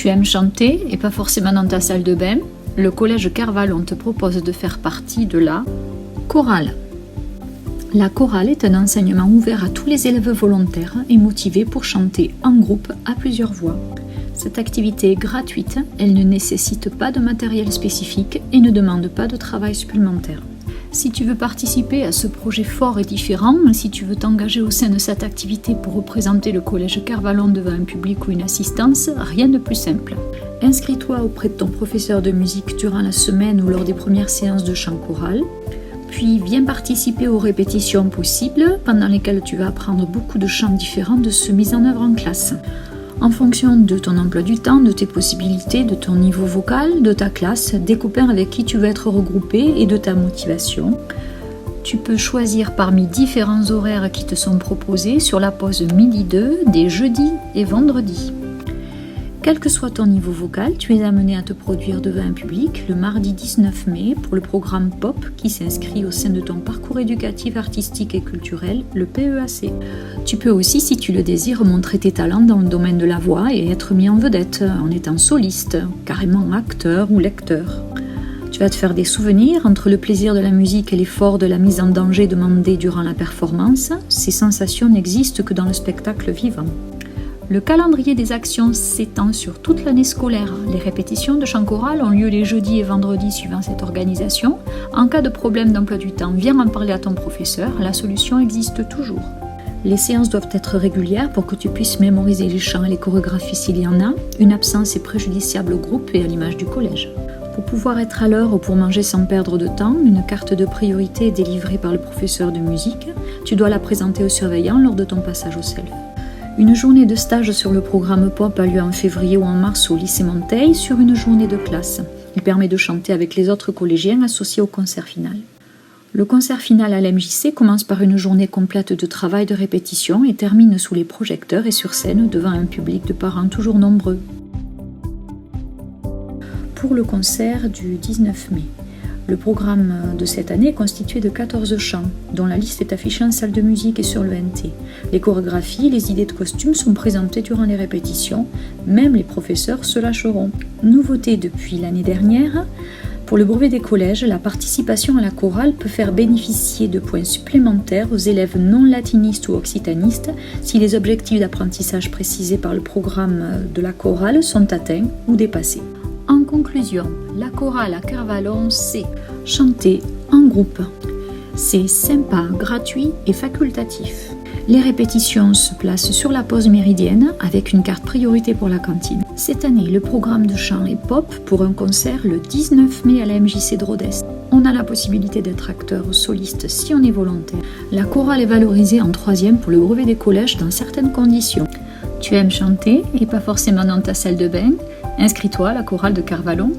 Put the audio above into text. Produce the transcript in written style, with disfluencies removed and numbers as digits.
Tu aimes chanter et pas forcément dans ta salle de bain? Le collège Kervalon te propose de faire partie de la chorale. La chorale est un enseignement ouvert à tous les élèves volontaires et motivés pour chanter en groupe à plusieurs voix. Cette activité est gratuite, elle ne nécessite pas de matériel spécifique et ne demande pas de travail supplémentaire. Si tu veux participer à ce projet fort et différent, si tu veux t'engager au sein de cette activité pour représenter le collège Kervalon devant un public ou une assistance, rien de plus simple. Inscris-toi auprès de ton professeur de musique durant la semaine ou lors des premières séances de chant choral. Puis viens participer aux répétitions possibles pendant lesquelles tu vas apprendre beaucoup de chants différents de ceux mis en œuvre en classe. En fonction de ton emploi du temps, de tes possibilités, de ton niveau vocal, de ta classe, des copains avec qui tu veux être regroupé et de ta motivation, tu peux choisir parmi différents horaires qui te sont proposés sur la pause midi 2 des jeudis et vendredis. Quel que soit ton niveau vocal, tu es amené à te produire devant un public le mardi 19 mai pour le programme POP qui s'inscrit au sein de ton parcours éducatif, artistique et culturel, le PEAC. Tu peux aussi, si tu le désires, montrer tes talents dans le domaine de la voix et être mis en vedette en étant soliste, carrément acteur ou lecteur. Tu vas te faire des souvenirs entre le plaisir de la musique et l'effort de la mise en danger demandée durant la performance. Ces sensations n'existent que dans le spectacle vivant. Le calendrier des actions s'étend sur toute l'année scolaire. Les répétitions de chant choral ont lieu les jeudis et vendredis suivant cette organisation. En cas de problème d'emploi du temps, viens en parler à ton professeur, la solution existe toujours. Les séances doivent être régulières pour que tu puisses mémoriser les chants et les chorégraphies s'il y en a. Une absence est préjudiciable au groupe et à l'image du collège. Pour pouvoir être à l'heure ou pour manger sans perdre de temps, une carte de priorité est délivrée par le professeur de musique. Tu dois la présenter au surveillant lors de ton passage au self. Une journée de stage sur le programme POP a lieu en février ou en mars au lycée Monteil sur une journée de classe. Il permet de chanter avec les autres collégiens associés au concert final. Le concert final à l'MJC commence par une journée complète de travail de répétition et termine sous les projecteurs et sur scène devant un public de parents toujours nombreux. Pour le concert du 19 mai, le programme de cette année est constitué de 14 chants, dont la liste est affichée en salle de musique et sur le NT. Les chorégraphies et les idées de costumes sont présentées durant les répétitions, même les professeurs se lâcheront. Nouveauté depuis l'année dernière, pour le brevet des collèges, la participation à la chorale peut faire bénéficier de points supplémentaires aux élèves non latinistes ou occitanistes si les objectifs d'apprentissage précisés par le programme de la chorale sont atteints ou dépassés. En conclusion, la chorale à Kervalon, c'est chanter en groupe. C'est sympa, gratuit et facultatif. Les répétitions se placent sur la pause méridienne avec une carte priorité pour la cantine. Cette année, le programme de chant est pop pour un concert le 19 mai à la MJC de Rodez. On a la possibilité d'être acteur ou soliste si on est volontaire. La chorale est valorisée en 3e pour le brevet des collèges dans certaines conditions. Tu aimes chanter et pas forcément dans ta salle de bain? Inscris-toi à la chorale de Kervalon.